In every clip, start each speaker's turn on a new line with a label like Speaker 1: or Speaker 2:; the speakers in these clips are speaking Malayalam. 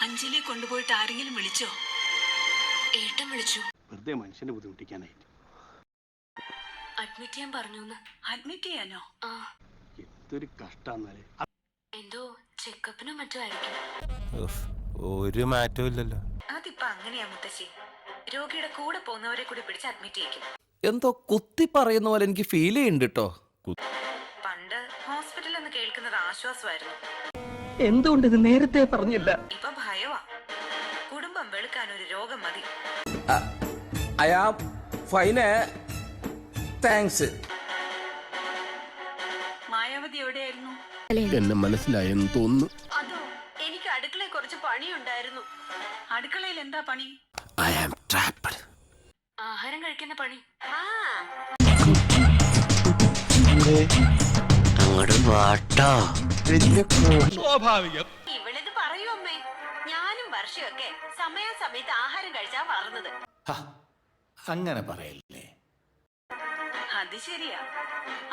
Speaker 1: അഞ്ജലിയെ കൊണ്ടുപോയിട്ട് ആരെങ്കിലും വിളിച്ചോ?
Speaker 2: ഏട്ടൻ വിളിച്ചു.
Speaker 3: വെറുതെ മനുഷ്യനെ ബുദ്ധിമുട്ടിക്കാനായിട്ട്.
Speaker 2: അഡ്മിറ്റ് ചെയ്യാൻ പറഞ്ഞു.
Speaker 1: അഡ്മിറ്റ് ചെയ്യാനോ?
Speaker 2: ആ,
Speaker 3: എന്തൊരു കഷ്ടാന്നാലേ.
Speaker 2: എന്തോ ചെക്കപ്പിനോ മറ്റോ ആയിരിക്കും.
Speaker 4: ഒരു മാറ്റവും ഇല്ലല്ലോ.
Speaker 1: അതിപ്പോ അങ്ങനെയാ മുത്തശ്ശി. രോഗിയുടെ കൂടെ പോകുന്നവരെ കൂടി പിടിച്ച് അഡ്മിറ്റ് ചെയ്യിക്കും.
Speaker 5: എന്തോ കുത്തി പറയുന്ന പോലെ എനിക്ക് ഫീൽ ചെയ്യുന്നുണ്ട് കേട്ടോ.
Speaker 1: പണ്ട് ഹോസ്പിറ്റലിൽ നിന്ന് കേൾക്കുന്നത് ആശ്വാസമായിരുന്നു.
Speaker 6: എന്തുകൊണ്ട് ഇത് നേരത്തെ പറഞ്ഞില്ല?
Speaker 1: ഇപ്പൊ ഭയവാ. കുടുംബം വെളുക്കാൻ ഒരു രോഗം മതി. മായാവതി എവിടെയായിരുന്നു?
Speaker 3: എന്നെ മനസ്സിലായെന്ന് തോന്നുന്നു.
Speaker 1: അതോ, എനിക്ക് അടുക്കളയിൽ കുറച്ച് പണിയുണ്ടായിരുന്നു. അടുക്കളയിൽ എന്താ പണി?
Speaker 2: ആഹാരം കഴിക്കുന്ന പണി.
Speaker 1: ഇവളിത് പറയൂ അമ്മേ. ഞാനും വർഷയൊക്കെ സമയാസമയത്ത് ആഹാരം കഴിച്ചാ വളർന്നത്.
Speaker 7: അങ്ങനെ പറയല്ലേ.
Speaker 1: അത് ശരിയാ.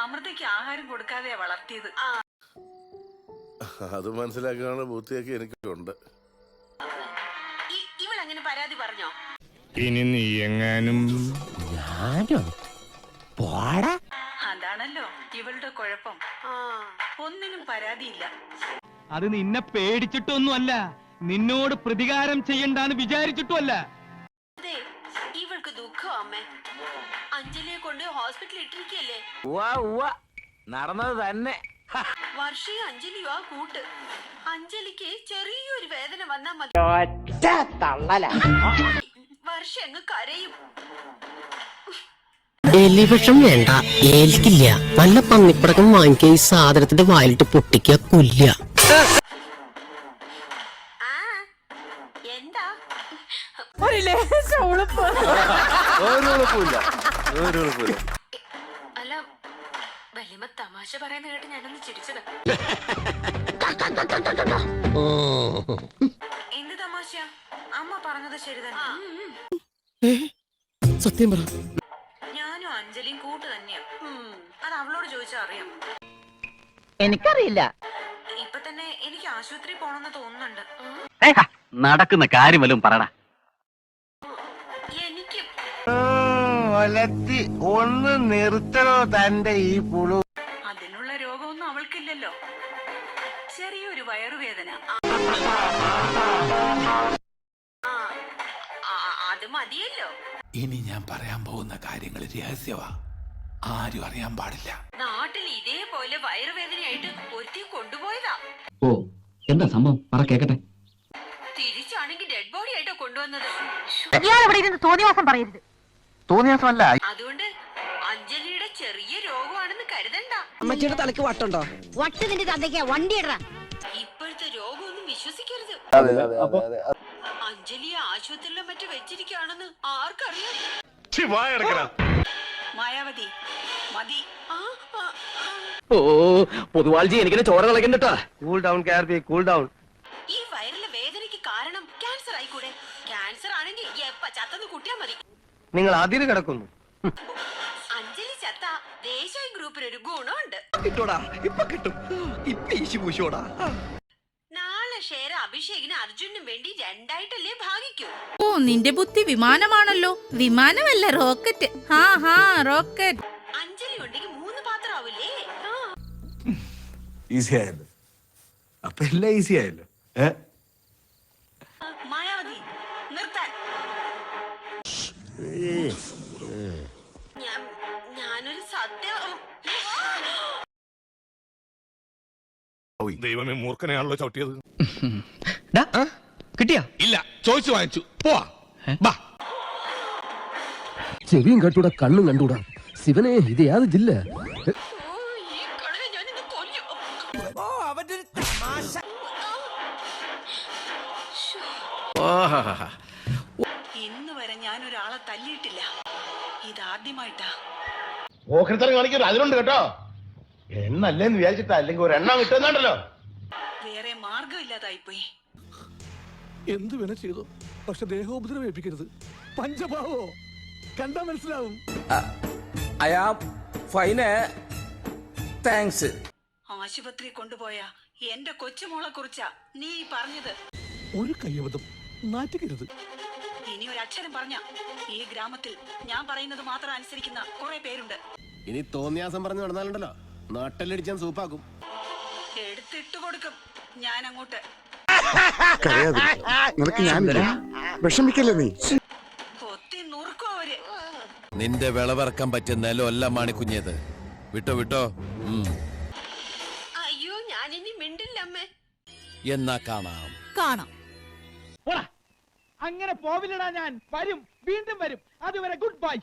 Speaker 1: അമൃതയ്ക്ക് ആഹാരം കൊടുക്കാതെയാ വളർത്തിയത്.
Speaker 8: അത് മനസ്സിലാക്കാനുള്ള ബുദ്ധിയൊക്കെ എനിക്കുണ്ട്.
Speaker 1: ഇവളങ്ങനെ പരാതി പറഞ്ഞോ?
Speaker 4: ഇനി നീ എങ്ങാനും
Speaker 1: അതാണല്ലോ ഇവളുടെ കുഴപ്പം. ഒന്നിനും പരാതിയില്ല.
Speaker 6: അത് നിന്നെ പേടിച്ചിട്ടൊന്നുമല്ല, നിന്നോട് പ്രതികാരം ചെയ്യണ്ടാന്ന് വിചാരിച്ചിട്ടുമല്ല.
Speaker 1: അതെ, ഇവൾക്ക് ദുഃഖം അമ്മേ. അഞ്ജലിയെ കൊണ്ട് ഹോസ്പിറ്റലിൽ ഇട്ടിരിക്കല്ലേ.
Speaker 5: നടന്നത് തന്നെ.
Speaker 1: വർഷയും അഞ്ജലിയോ ആ കൂട്ട്. അഞ്ജലിക്ക് ചെറിയൊരു വേദന വന്നാ മതി, വർഷ അങ്ങ് കരയും.
Speaker 9: എലിവിഷം വേണ്ട, ഏൽക്കില്ല. നല്ല പന്നിപ്പടക്കം വാങ്ങിക്കുക, ഈ സാധനത്തിന്റെ വായിലിട്ട് പൊട്ടിക്കുക, കൊല്ല.
Speaker 1: എന്താ
Speaker 2: അല്ല, വല്യമ്മ തമാശ പറയുന്ന കേട്ട് ഞാനൊന്ന് ചിരിച്ചതാ.
Speaker 1: എന്ത് തമാശയാ? അമ്മ പറഞ്ഞത് ശരി തന്നെ.
Speaker 9: സത്യം പറ.
Speaker 1: ഞാനും അഞ്ജലിയും കൂട്ട് തന്നെയാ. അത് അവളോട് ചോദിച്ചാ അറിയാം.
Speaker 6: എനിക്കറിയില്ല.
Speaker 1: ഇപ്പൊ തന്നെ എനിക്ക് ആശുപത്രി പോണെന്ന് തോന്നുന്നുണ്ട്.
Speaker 6: നടക്കുന്ന കാര്യം വല്ലതും പറയടാ.
Speaker 1: എനിക്ക്
Speaker 7: ഒന്ന് നിർത്തണോ തന്റെ ഈ പുളു?
Speaker 1: അതിനുള്ള രോഗമൊന്നും അവൾക്കില്ലല്ലോ. ചെറിയൊരു വയറുവേദന. അത് മതിയല്ലോ.
Speaker 7: ഇനി ഞാൻ പറയാൻ പോകുന്ന കാര്യങ്ങൾ രഹസ്യവാ, ആരും അറിയാൻ പാടില്ല.
Speaker 1: നാട്ടിൽ ഇതേപോലെ വയറുവേദനയായിട്ട് ഒരുത്തി കൊണ്ടുപോയതാ.
Speaker 6: ഓ, എന്താ സംഭവം? പറ കേക്കട്ടെ.
Speaker 1: തിരിച്ചാണെങ്കിൽ ഡെഡ് ബോഡി ആയിട്ടോ കൊണ്ടുവന്നത്.
Speaker 6: തോന്നിയാസം പറയരുത്. തോന്നിയാസമല്ല.
Speaker 1: അതുകൊണ്ട് അഞ്ജലിയുടെ ചെറിയ രോഗമാണെന്ന് കരുതണ്ട.
Speaker 9: അമ്മച്ചിയുടെ തലക്ക് വട്ടുണ്ടോ?
Speaker 10: വട്ട് നിന്റെ തന്തയ്ക്കാ, വണ്ടി ഇടറാ.
Speaker 1: ഇപ്പോഴത്തെ രോഗമൊന്നും വിശ്വസിക്കരുത്. അഞ്ജലിയെ ആശുപത്രിയിലോ മറ്റു വെച്ചിരിക്കുകയാണെന്ന് ആർക്കറിയാം? മായാവതി മതി.
Speaker 6: ഓ, പൊതുവാൾജി എനിക്കിനെ ചോര കളക്കണ്ടട്ടാ.
Speaker 5: Cool down Karthi, cool down.
Speaker 1: ഈ വയറിലെ വേദനയ്ക്ക് കാരണം ക്യാൻസർ ആയിക്കൂടെ? ക്യാൻസർ ആണെങ്കിൽ എപ്പ ചത്തന്ന് കുട്ടിയാ മതി.
Speaker 5: നിങ്ങൾ അതിര് കിടക്കുന്നു.
Speaker 1: അഞ്ജലി ചത്ത ദേശായി ഗ്രൂപ്പിനൊരു ഗുണമുണ്ട്.
Speaker 5: കിട്ടോടാ, ഇപ്പൊ കിട്ടും. ഇപ്പൊ ഈശി പൂശോടാ.
Speaker 1: നാളെ ഷെയർ അഭിഷേകിന് അർജുനും വേണ്ടി രണ്ടായിട്ടല്ലേ ഭാഗിക്കൂ.
Speaker 10: ഓ, നിന്റെ ബുദ്ധി വിമാനമാണല്ലോ. വിമാനമല്ല, റോക്കറ്റ്. റോക്കറ്റ്.
Speaker 1: അഞ്ജലി ഉണ്ടെങ്കിൽ 3 പാത്രം ആവില്ലേ?
Speaker 7: ഈസി ആയല്ലോ. അപ്പൊ എല്ലാം ഈസി ആയല്ലോ.
Speaker 1: മായാവതി നിർത്താൻ. ഞാനൊരു സത്യം.
Speaker 4: ദൈവമേ, മൂർഖനെയാണല്ലോ ചവിട്ടിയത്.
Speaker 5: കിട്ടിയാ?
Speaker 4: ഇല്ല, ചോദിച്ചു വാങ്ങിച്ചു. പോവാ.
Speaker 6: ചെവിയും കണ്ടൂടാ, കണ്ണും കണ്ടൂടാ. ശിവനെ, ഇത് യാത് ജില്ല.
Speaker 1: ഈ കടലെ ഞാനിന്ന് കൊല്ലും. ഇന്ന് വരെ ഞാൻ ഒരാളെ തല്ലിയിട്ടില്ല. ഇതാദ്യമായിട്ടാ.
Speaker 8: ഓഹരിത്തരം കാണിക്കരുത്, അതിലുണ്ട് കേട്ടോ. എണ്ണല്ലേന്ന് വിചാരിച്ചിട്ടാ, അല്ലെങ്കിൽ ഒരെണ്ണം കിട്ടുന്നുണ്ടല്ലോ.
Speaker 1: വേറെ മാർഗമില്ലാതായിപ്പോയി.
Speaker 7: എന്ത് വേണ ചെയ്തോ, പക്ഷെ ദേഹോപദ്രവം ഏൽപ്പിക്കരുത്. പഞ്ചഭാവോ കണ്ടാ മനസ്സിലാവും.
Speaker 1: ആശുപത്രി കൊണ്ടുപോയ എന്റെ കൊച്ചുമോളെ കുറിച്ചാ നീ പറഞ്ഞത്.
Speaker 7: ഒരു കയ്യബദ്ധം നാറ്റുകരുത്.
Speaker 1: ഇനി ഒരു അക്ഷരം പറഞ്ഞ ഈ ഗ്രാമത്തിൽ ഞാൻ പറയുന്നത് മാത്രം അനുസരിക്കുന്ന കുറെ പേരുണ്ട്.
Speaker 3: ഇനി തോന്നിയാസം പറഞ്ഞു നടന്നാലുണ്ടല്ലോ നാട്ടിലടിച്ചാൻ സൂപ്പാക്കും.
Speaker 1: എടുത്തിട്ട് കൊടുക്കും ഞാൻ അങ്ങോട്ട്.
Speaker 8: വിഷമിക്കല്ലേ നീ?
Speaker 1: കൊത്തി നുറുക്കും അവര്.
Speaker 7: നിന്റെ വിളവിറക്കാൻ പറ്റിയ നിലമല്ല മാണിക്കുഞ്ഞത്. വിട്ടോ വിട്ടോ.
Speaker 1: അയ്യോ ഞാൻ ഇനി മിണ്ടില്ല അമ്മേ.
Speaker 7: എന്നാ കാണാം.
Speaker 10: കാണാം.
Speaker 5: അങ്ങനെ പോവില്ലടാ, ഞാൻ വരും, വീണ്ടും വരും. അതുവരെ ഗുഡ് ബൈ.